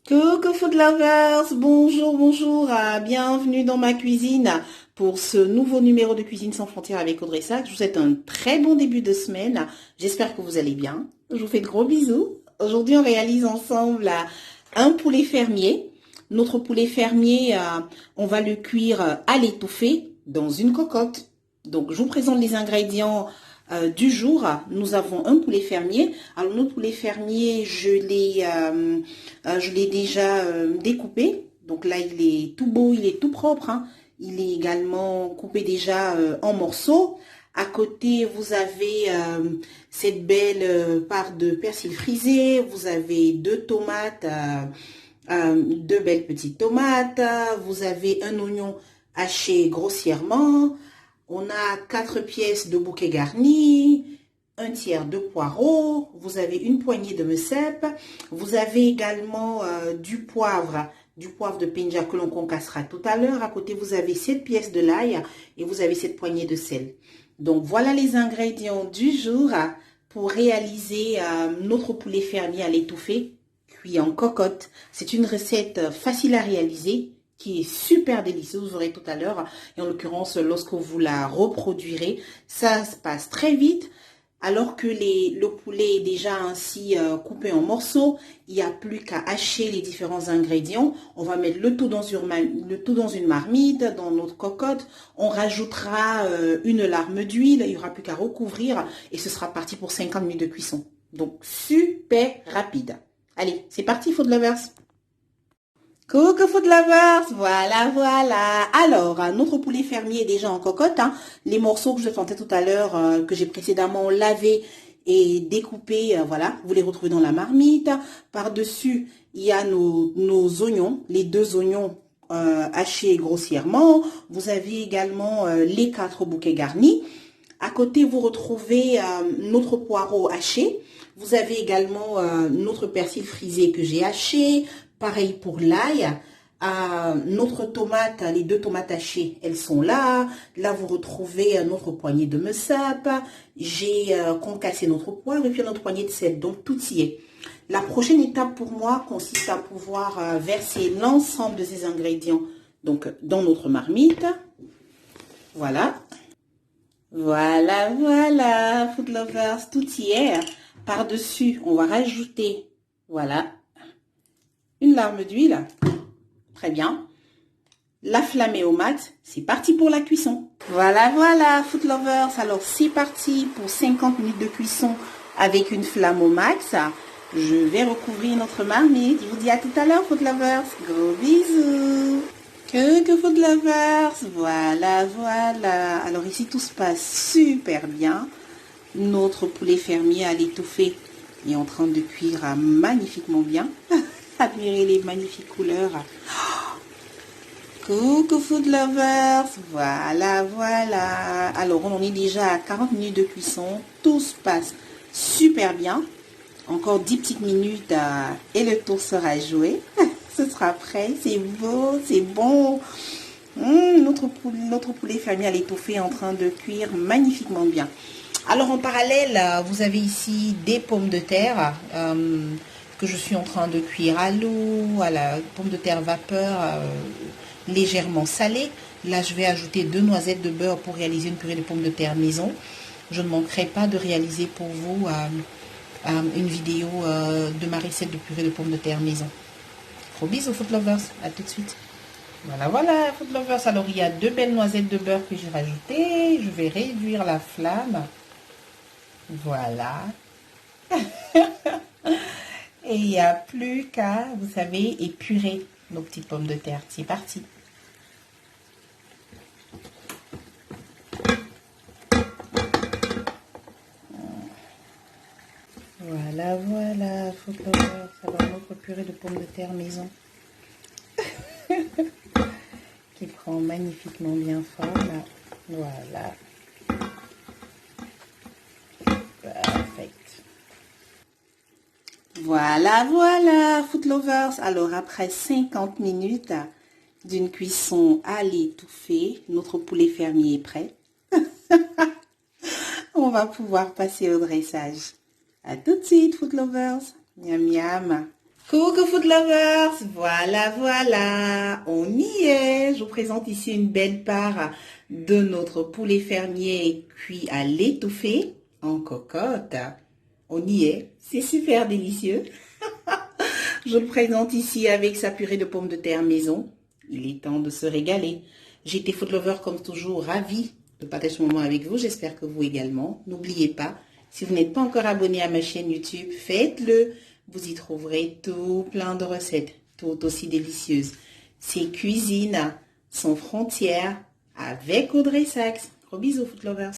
Coucou food lovers, bonjour, bonjour, bienvenue dans ma cuisine pour ce nouveau numéro de Cuisine sans frontières avec Audrey Sac. Je vous souhaite un très bon début de semaine. J'espère que vous allez bien. Je vous fais de gros bisous. Aujourd'hui, on réalise ensemble un poulet fermier. Notre poulet fermier, on va le cuire à l'étouffée dans une cocotte. Donc, je vous présente les ingrédients du jour. Nous avons un poulet fermier. Alors, notre poulet fermier, je l'ai déjà découpé. Donc là, il est tout beau, il est tout propre, hein. Il est également coupé déjà en morceaux. À côté, vous avez cette belle part de persil frisé. Vous avez deux tomates, deux belles petites tomates. Vous avez un oignon haché grossièrement. On a 4 pièces de bouquet garni, un tiers de poireau, vous avez une poignée de messep, vous avez également du poivre de pinja que l'on concassera tout à l'heure. À côté, vous avez 7 pièces de l'ail et vous avez cette poignée de sel. Donc, voilà les ingrédients du jour pour réaliser notre poulet fermier à l'étouffée, cuit en cocotte. C'est une recette facile à réaliser, qui est super délicieuse, vous aurez tout à l'heure. Et en l'occurrence, lorsque vous la reproduirez, ça se passe très vite. Alors que le poulet est déjà ainsi coupé en morceaux, il n'y a plus qu'à hacher les différents ingrédients. On va mettre le tout dans une marmite, dans notre cocotte. On rajoutera une larme d'huile. Il n'y aura plus qu'à recouvrir et ce sera parti pour 50 minutes de cuisson. Donc, super rapide. Allez, c'est parti, food lovers! Coucou food lovers, voilà. Alors, notre poulet fermier est déjà en cocotte, hein. Les morceaux que je tentais tout à l'heure, que j'ai précédemment lavé et découpé, voilà, vous les retrouvez dans la marmite. Par-dessus, il y a nos oignons, les deux oignons hachés grossièrement. Vous avez également les 4 bouquets garnis. À côté, vous retrouvez notre poireau haché. Vous avez également notre persil frisé que j'ai haché. Pareil pour l'ail. Notre tomate, les 2 tomates hachées, elles sont là. Là, vous retrouvez notre poignée de messap. J'ai concassé notre poivre et puis notre poignée de sel. Donc, tout y est. La prochaine étape pour moi consiste à pouvoir verser l'ensemble de ces ingrédients donc, dans notre marmite. Voilà. Voilà, food lovers, tout y est. Par-dessus, on va rajouter, voilà, une larme d'huile. Très bien. La flamme est au mat. C'est parti pour la cuisson. Voilà, food lovers. Alors, c'est parti pour 50 minutes de cuisson avec une flamme au max. Je vais recouvrir notre marmite. Je vous dis à tout à l'heure, food lovers. Gros bisous. Que food lovers, voilà. Alors ici, tout se passe super bien. Notre poulet fermier à l'étouffée est en train de cuire magnifiquement bien. Admirez les magnifiques couleurs. Coucou food lovers, voilà. Alors, on en est déjà à 40 minutes de cuisson. Tout se passe super bien. Encore 10 petites minutes et le tour sera joué. Ce sera prêt, c'est beau, c'est bon. Notre poulet fermier à l'étouffée est en train de cuire magnifiquement bien. Alors en parallèle, vous avez ici des pommes de terre que je suis en train de cuire à l'eau, à la pomme de terre vapeur légèrement salée. Là, je vais ajouter 2 noisettes de beurre pour réaliser une purée de pommes de terre maison. Je ne manquerai pas de réaliser pour vous une vidéo de ma recette de purée de pommes de terre maison. Gros bisous food lovers, à tout de suite. Voilà food lovers, alors il y a 2 belles noisettes de beurre que j'ai rajoutées. Je vais réduire la flamme. Voilà. Et il n'y a plus qu'à, vous savez, épurer nos petites pommes de terre. C'est parti. Voilà, food lovers, alors notre purée de pommes de terre maison. Qui prend magnifiquement bien forme. Voilà. Parfait. Voilà, food lovers. Alors, après 50 minutes d'une cuisson à l'étouffée, notre poulet fermier est prêt. On va pouvoir passer au dressage. À tout de suite, food lovers. Miam, miam. Coucou food lovers, voilà, on y est. Je vous présente ici une belle part de notre poulet fermier cuit à l'étouffée en cocotte. On y est, c'est super délicieux. Je le présente ici avec sa purée de pommes de terre maison. Il est temps de se régaler. J'étais food lover comme toujours, ravie de partager ce moment avec vous. J'espère que vous également. N'oubliez pas, si vous n'êtes pas encore abonné à ma chaîne YouTube, faites-le. Vous y trouverez tout plein de recettes, tout aussi délicieuses. C'est Cuisine sans frontières avec Audrey Sachs. Gros bisous, food lovers.